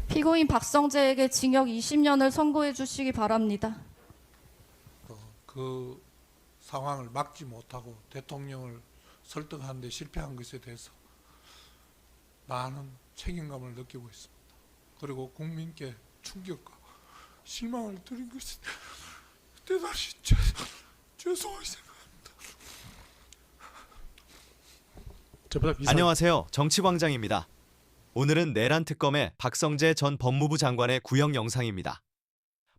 피고인 박성재에게 징역 20년을 선고해 주시기 바랍니다. 그 상황을 막지 못하고 대통령을 설득하는 데 실패한 것에 대해서 많은 책임감을 느끼고 있습니다. 그리고 국민께 충격과 실망을 드린 것이 대단히 죄송하게 생각합니다. 안녕하세요. 정치광장입니다. 오늘은 내란 특검의 박성재 전 법무부 장관의 구형 영상입니다.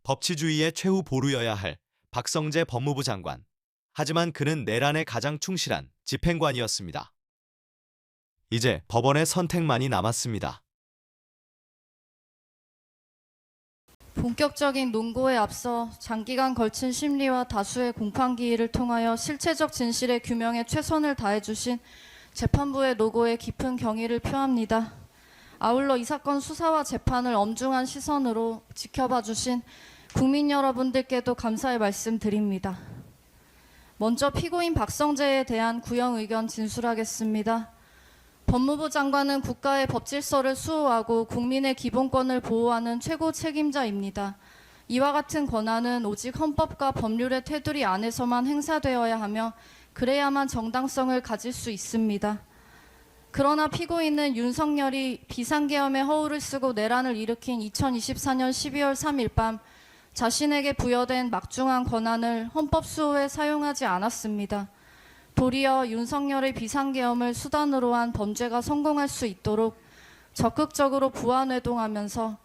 법치주의의 최후 보루여야 할 박성재 법무부 장관. 하지만 그는 내란에 가장 충실한 집행관이었습니다. 이제 법원의 선택만이 남았습니다. 본격적인 논고에 앞서 장기간 걸친 심리와 다수의 공판기일을 통하여 실체적 진실의 규명에 최선을 다해주신 재판부의 노고에 깊은 경의를 표합니다. 아울러 이 사건 수사와 재판을 엄중한 시선으로 지켜봐 주신 국민 여러분들께도 감사의 말씀 드립니다. 먼저 피고인 박성재에 대한 구형 의견 진술하겠습니다. 법무부 장관은 국가의 법질서를 수호하고 국민의 기본권을 보호하는 최고 책임자입니다. 이와 같은 권한은 오직 헌법과 법률의 테두리 안에서만 행사되어야 하며 그래야만 정당성을 가질 수 있습니다. 그러나 피고인은 윤석열이 비상계엄의 허울을 쓰고 내란을 일으킨 2024년 12월 3일 밤 자신에게 부여된 막중한 권한을 헌법 수호에 사용하지 않았습니다. 도리어 윤석열의 비상계엄을 수단으로 한 범죄가 성공할 수 있도록 적극적으로 부안회동하면서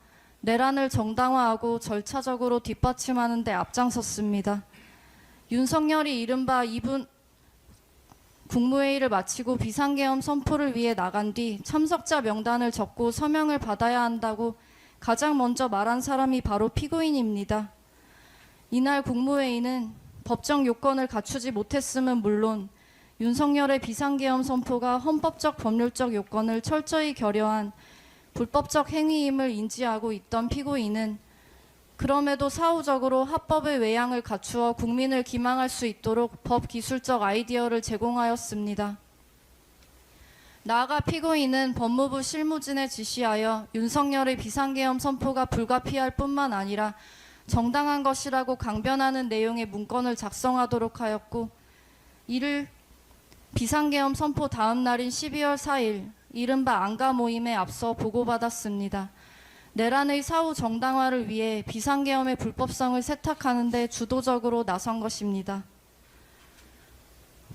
내란을 정당화하고 절차적으로 뒷받침하는 데 앞장섰습니다. 윤석열이 이른바 2분 국무회의를 마치고 비상계엄 선포를 위해 나간 뒤 참석자 명단을 적고 서명을 받아야 한다고 가장 먼저 말한 사람이 바로 피고인입니다. 이날 국무회의는 법정 요건을 갖추지 못했음은 물론 윤석열의 비상계엄 선포가 헌법적 법률적 요건을 철저히 결여한 불법적 행위임을 인지하고 있던 피고인은 그럼에도 사후적으로 합법의 외양을 갖추어 국민을 기망할 수 있도록 법기술적 아이디어를 제공하였습니다. 나아가 피고인은 법무부 실무진에 지시하여 윤석열의 비상계엄 선포가 불가피할 뿐만 아니라 정당한 것이라고 강변하는 내용의 문건을 작성하도록 하였고 이를 비상계엄 선포 다음 날인 12월 4일 이른바 안가 모임에 앞서 보고받았습니다. 내란의 사후 정당화를 위해 비상계엄의 불법성을 세탁하는 데 주도적으로 나선 것입니다.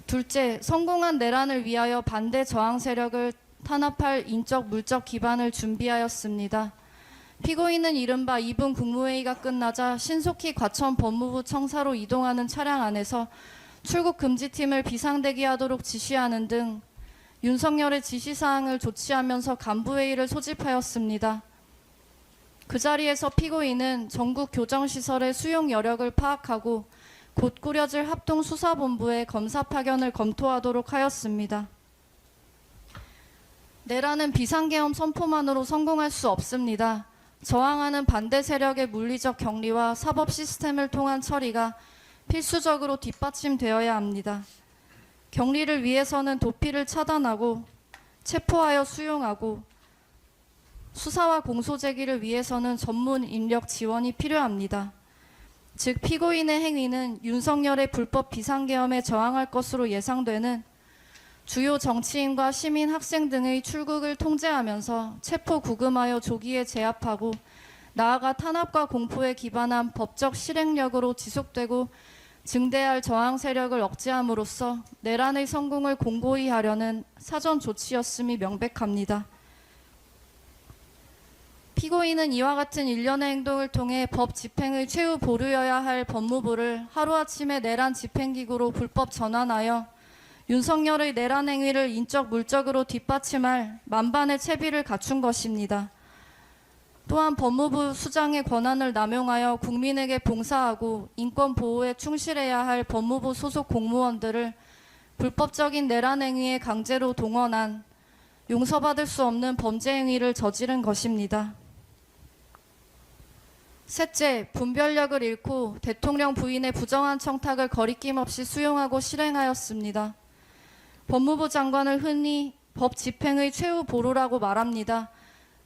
둘째, 성공한 내란을 위하여 반대 저항 세력을 탄압할 인적 물적 기반을 준비하였습니다. 피고인은 이른바 2분 국무회의가 끝나자 신속히 과천 법무부 청사로 이동하는 차량 안에서 출국 금지팀을 비상대기하도록 지시하는 등 윤석열의 지시사항을 조치하면서 간부회의를 소집하였습니다. 그 자리에서 피고인은 전국 교정시설의 수용 여력을 파악하고 곧 꾸려질 합동수사본부의 검사 파견을 검토하도록 하였습니다. 내란은 비상계엄 선포만으로 성공할 수 없습니다. 저항하는 반대 세력의 물리적 격리와 사법 시스템을 통한 처리가 필수적으로 뒷받침되어야 합니다. 격리를 위해서는 도피를 차단하고 체포하여 수용하고 수사와 공소 제기를 위해서는 전문 인력 지원이 필요합니다. 즉 피고인의 행위는 윤석열의 불법 비상계엄에 저항할 것으로 예상되는 주요 정치인과 시민, 학생 등의 출국을 통제하면서 체포 구금하여 조기에 제압하고 나아가 탄압과 공포에 기반한 법적 실행력으로 지속되고 증대할 저항 세력을 억제함으로써 내란의 성공을 공고히 하려는 사전 조치였음이 명백합니다. 피고인은 이와 같은 일련의 행동을 통해 법 집행의 최후 보루여야 할 법무부를 하루아침에 내란 집행기구로 불법 전환하여 윤석열의 내란 행위를 인적 물적으로 뒷받침할 만반의 채비를 갖춘 것입니다. 또한 법무부 수장의 권한을 남용하여 국민에게 봉사하고 인권 보호에 충실해야 할 법무부 소속 공무원들을 불법적인 내란 행위에 강제로 동원한 용서받을 수 없는 범죄 행위를 저지른 것입니다. 셋째, 분별력을 잃고 대통령 부인의 부정한 청탁을 거리낌 없이 수용하고 실행하였습니다. 법무부 장관을 흔히 법 집행의 최후 보루라고 말합니다.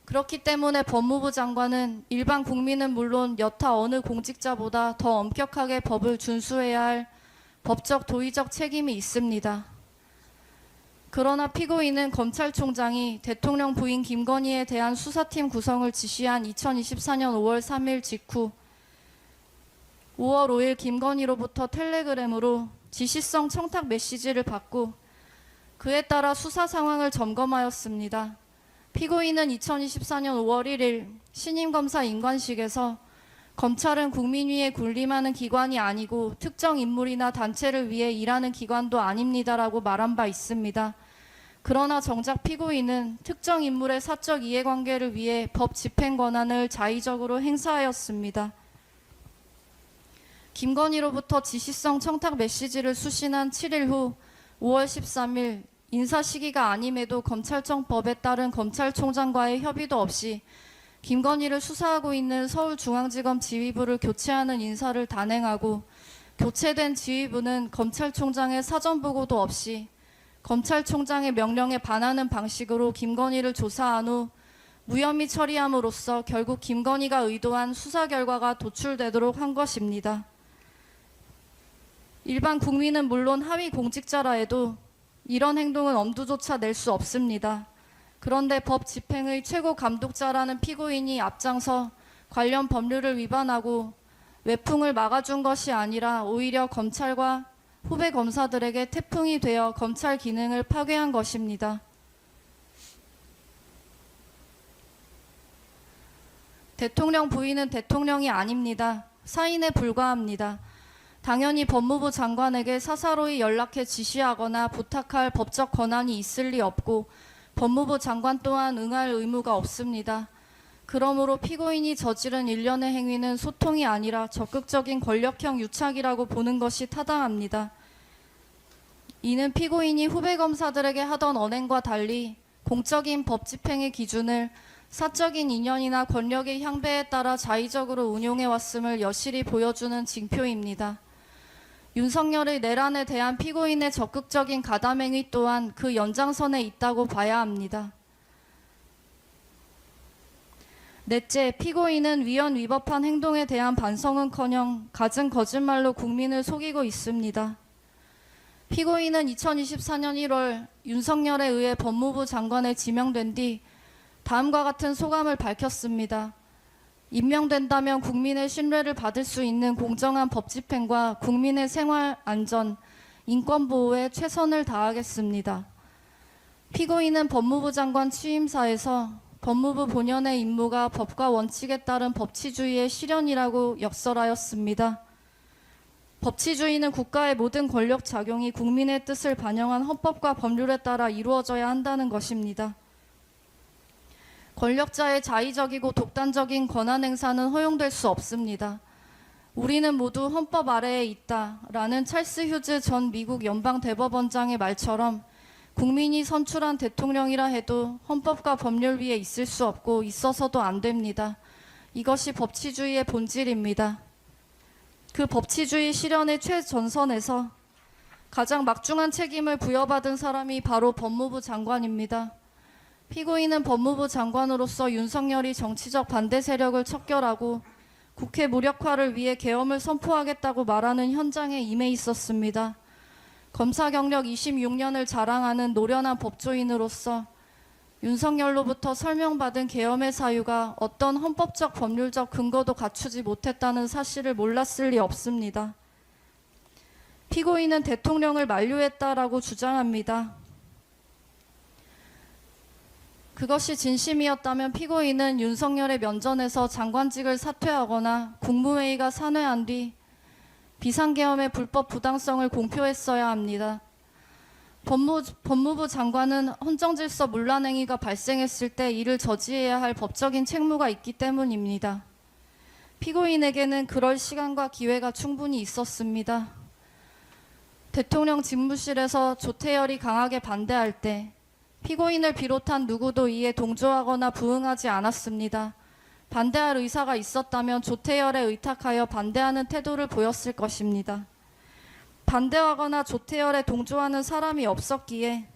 그렇기 때문에 법무부 장관은 일반 국민은 물론 여타 어느 공직자보다 더 엄격하게 법을 준수해야 할 법적 도의적 책임이 있습니다. 그러나 피고인은 검찰총장이 대통령 부인 김건희에 대한 수사팀 구성을 지시한 2024년 5월 3일 직후 5월 5일 김건희로부터 텔레그램으로 지시성 청탁 메시지를 받고 그에 따라 수사 상황을 점검하였습니다. 피고인은 2024년 5월 1일 신임검사 인관식에서 검찰은 국민 위에 군림하는 기관이 아니고 특정 인물이나 단체를 위해 일하는 기관도 아닙니다라고 말한 바 있습니다. 그러나 정작 피고인은 특정 인물의 사적 이해관계를 위해 법 집행 권한을 자의적으로 행사하였습니다. 김건희로부터 지시성 청탁 메시지를 수신한 7일 후 5월 13일 인사 시기가 아님에도 검찰청법에 따른 검찰총장과의 협의도 없이 김건희를 수사하고 있는 서울중앙지검 지휘부를 교체하는 인사를 단행하고 교체된 지휘부는 검찰총장의 사전보고도 없이 검찰총장의 명령에 반하는 방식으로 김건희를 조사한 후 무혐의 처리함으로써 결국 김건희가 의도한 수사 결과가 도출되도록 한 것입니다. 일반 국민은 물론 하위 공직자라 해도 이런 행동은 엄두조차 낼 수 없습니다. 그런데 법 집행의 최고 감독자라는 피고인이 앞장서 관련 법률을 위반하고 외풍을 막아준 것이 아니라 오히려 검찰과 후배 검사들에게 태풍이 되어 검찰 기능을 파괴한 것입니다. 대통령 부인은 대통령이 아닙니다. 사인에 불과합니다. 당연히 법무부 장관에게 사사로이 연락해 지시하거나 부탁할 법적 권한이 있을 리 없고 법무부 장관 또한 응할 의무가 없습니다. 그러므로 피고인이 저지른 일련의 행위는 소통이 아니라 적극적인 권력형 유착이라고 보는 것이 타당합니다. 이는 피고인이 후배 검사들에게 하던 언행과 달리 공적인 법 집행의 기준을 사적인 인연이나 권력의 향배에 따라 자의적으로 운용해왔음을 여실히 보여주는 징표입니다. 윤석열의 내란에 대한 피고인의 적극적인 가담행위 또한 그 연장선에 있다고 봐야 합니다. 넷째, 피고인은 위헌 위법한 행동에 대한 반성은커녕 갖은 거짓말로 국민을 속이고 있습니다. 피고인은 2024년 1월 윤석열에 의해 법무부 장관에 지명된 뒤 다음과 같은 소감을 밝혔습니다. 임명된다면 국민의 신뢰를 받을 수 있는 공정한 법 집행과 국민의 생활 안전, 인권 보호에 최선을 다하겠습니다. 피고인은 법무부 장관 취임사에서 법무부 본연의 임무가 법과 원칙에 따른 법치주의의 실현이라고 역설하였습니다. 법치주의는 국가의 모든 권력 작용이 국민의 뜻을 반영한 헌법과 법률에 따라 이루어져야 한다는 것입니다. 권력자의 자의적이고 독단적인 권한 행사는 허용될 수 없습니다. 우리는 모두 헌법 아래에 있다라는 찰스 휴즈 전 미국 연방대법원장의 말처럼 국민이 선출한 대통령이라 해도 헌법과 법률 위에 있을 수 없고 있어서도 안 됩니다. 이것이 법치주의의 본질입니다. 그 법치주의 실현의 최전선에서 가장 막중한 책임을 부여받은 사람이 바로 법무부 장관입니다. 피고인은 법무부 장관으로서 윤석열이 정치적 반대 세력을 척결하고 국회 무력화를 위해 계엄을 선포하겠다고 말하는 현장에 임해 있었습니다. 검사 경력 26년을 자랑하는 노련한 법조인으로서 윤석열로부터 설명받은 계엄의 사유가 어떤 헌법적 법률적 근거도 갖추지 못했다는 사실을 몰랐을 리 없습니다. 피고인은 대통령을 만류했다라고 주장합니다. 그것이 진심이었다면 피고인은 윤석열의 면전에서 장관직을 사퇴하거나 국무회의가 산회한 뒤 비상계엄의 불법 부당성을 공표했어야 합니다. 법무부 장관은 헌정질서 문란행위가 발생했을 때 이를 저지해야 할 법적인 책무가 있기 때문입니다. 피고인에게는 그럴 시간과 기회가 충분히 있었습니다. 대통령 집무실에서 조태열이 강하게 반대할 때 피고인을 비롯한 누구도 이에 동조하거나 부응하지 않았습니다. 반대할 의사가 있었다면 조태열에 의탁하여 반대하는 태도를 보였을 것입니다. 반대하거나 조태열에 동조하는 사람이 없었기에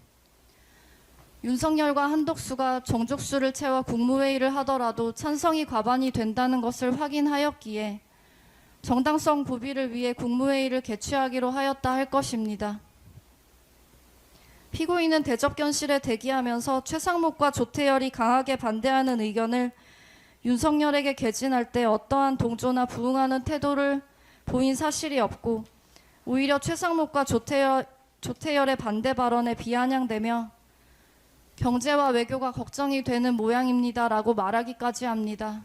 윤석열과 한덕수가 정족수를 채워 국무회의를 하더라도 찬성이 과반이 된다는 것을 확인하였기에 정당성 구비를 위해 국무회의를 개최하기로 하였다 할 것입니다. 피고인은 대접견실에 대기하면서 최상목과 조태열이 강하게 반대하는 의견을 윤석열에게 개진할 때 어떠한 동조나 부응하는 태도를 보인 사실이 없고 오히려 최상목과 조태열의 반대 발언에 비아냥대며 경제와 외교가 걱정이 되는 모양입니다라고 말하기까지 합니다.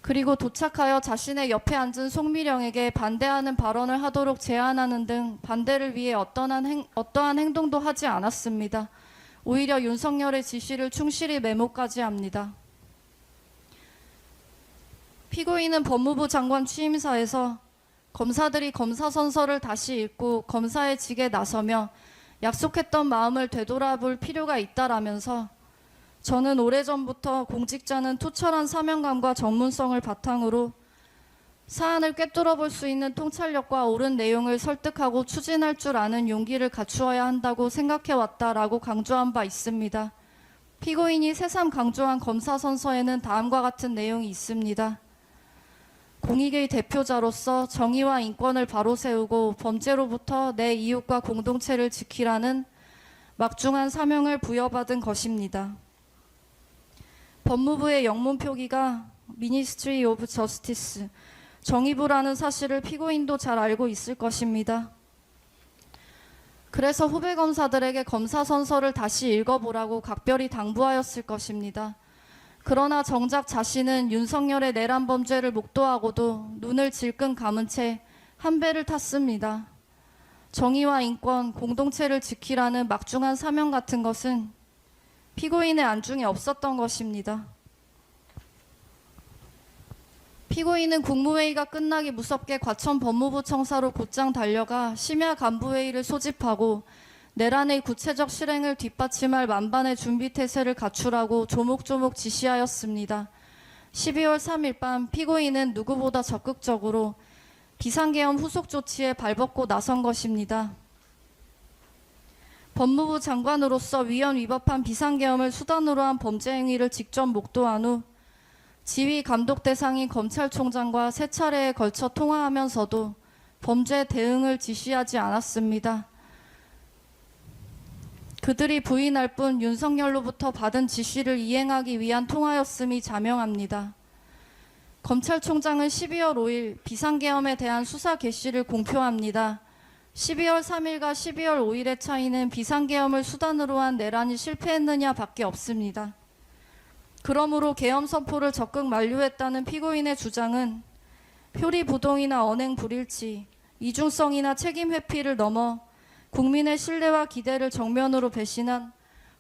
그리고 도착하여 자신의 옆에 앉은 송미령에게 반대하는 발언을 하도록 제안하는 등 반대를 위해 어떠한 행동도 하지 않았습니다. 오히려 윤석열의 지시를 충실히 메모까지 합니다. 피고인은 법무부 장관 취임사에서 검사들이 검사 선서를 다시 읽고 검사의 직에 나서며 약속했던 마음을 되돌아볼 필요가 있다라면서 저는 오래전부터 공직자는 투철한 사명감과 전문성을 바탕으로 사안을 꿰뚫어 볼 수 있는 통찰력과 옳은 내용을 설득하고 추진할 줄 아는 용기를 갖추어야 한다고 생각해왔다라고 강조한 바 있습니다. 피고인이 새삼 강조한 검사 선서에는 다음과 같은 내용이 있습니다. 공익의 대표자로서 정의와 인권을 바로 세우고 범죄로부터 내 이웃과 공동체를 지키라는 막중한 사명을 부여받은 것입니다. 법무부의 영문 표기가 Ministry of Justice, 정의부라는 사실을 피고인도 잘 알고 있을 것입니다. 그래서 후배 검사들에게 검사 선서를 다시 읽어보라고 각별히 당부하였을 것입니다. 그러나 정작 자신은 윤석열의 내란 범죄를 목도하고도 눈을 질끈 감은 채 한 배를 탔습니다. 정의와 인권, 공동체를 지키라는 막중한 사명 같은 것은 피고인의 안중에 없었던 것입니다. 피고인은 국무회의가 끝나기 무섭게 과천 법무부 청사로 곧장 달려가 심야 간부회의를 소집하고 내란의 구체적 실행을 뒷받침할 만반의 준비 태세를 갖추라고 조목조목 지시하였습니다. 12월 3일 밤 피고인은 누구보다 적극적으로 비상계엄 후속 조치에 발벗고 나선 것입니다. 법무부 장관으로서 위헌 위법한 비상계엄을 수단으로 한 범죄 행위를 직접 목도한 후 지휘 감독 대상인 검찰총장과 세 차례에 걸쳐 통화하면서도 범죄 대응을 지시하지 않았습니다. 그들이 부인할 뿐 윤석열로부터 받은 지시를 이행하기 위한 통화였음이 자명합니다. 검찰총장은 12월 5일 비상계엄에 대한 수사 개시를 공표합니다. 12월 3일과 12월 5일의 차이는 비상계엄을 수단으로 한 내란이 실패했느냐 밖에 없습니다. 그러므로 계엄 선포를 적극 만류했다는 피고인의 주장은 표리부동이나 언행 불일치, 이중성이나 책임 회피를 넘어 국민의 신뢰와 기대를 정면으로 배신한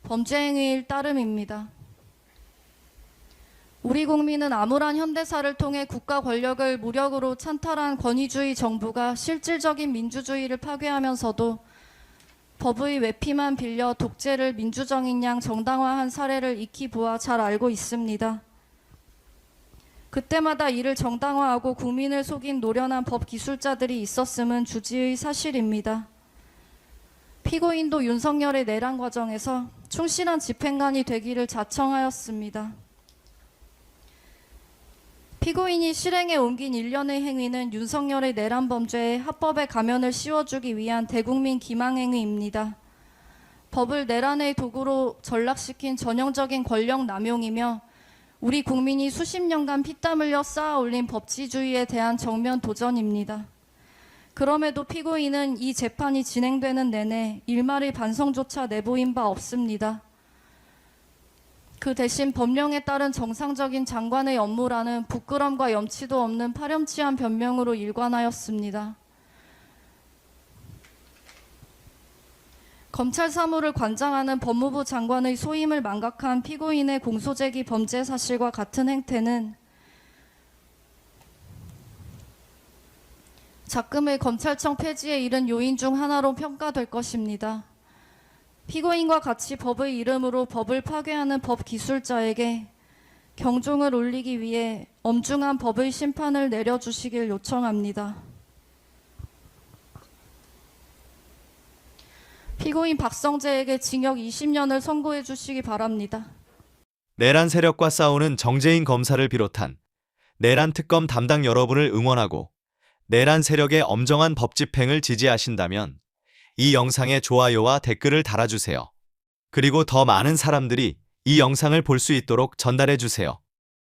범죄 행위일 따름입니다. 우리 국민은 암울한 현대사를 통해 국가 권력을 무력으로 찬탈한 권위주의 정부가 실질적인 민주주의를 파괴하면서도 법의 외피만 빌려 독재를 민주정인 양 정당화한 사례를 익히 보아 잘 알고 있습니다. 그때마다 이를 정당화하고 국민을 속인 노련한 법 기술자들이 있었음은 주지의 사실입니다. 피고인도 윤석열의 내란 과정에서 충실한 집행관이 되기를 자청하였습니다. 피고인이 실행에 옮긴 일련의 행위는 윤석열의 내란 범죄에 합법의 가면을 씌워주기 위한 대국민 기망행위입니다. 법을 내란의 도구로 전락시킨 전형적인 권력 남용이며 우리 국민이 수십 년간 피땀 흘려 쌓아 올린 법치주의에 대한 정면 도전입니다. 그럼에도 피고인은 이 재판이 진행되는 내내 일말의 반성조차 내보인 바 없습니다. 그 대신 법령에 따른 정상적인 장관의 업무라는 부끄럼과 염치도 없는 파렴치한 변명으로 일관하였습니다. 검찰 사무를 관장하는 법무부 장관의 소임을 망각한 피고인의 공소제기 범죄 사실과 같은 행태는 작금의 검찰청 폐지에 이른 요인 중 하나로 평가될 것입니다. 피고인과 같이 법의 이름으로 법을 파괴하는 법 기술자에게 경종을 울리기 위해 엄중한 법의 심판을 내려주시길 요청합니다. 피고인 박성재에게 징역 20년을 선고해 주시기 바랍니다. 내란 세력과 싸우는 정재인 검사를 비롯한 내란 특검 담당 여러분을 응원하고 내란 세력의 엄정한 법 집행을 지지하신다면 이 영상에 좋아요와 댓글을 달아주세요. 그리고 더 많은 사람들이 이 영상을 볼 수 있도록 전달해 주세요.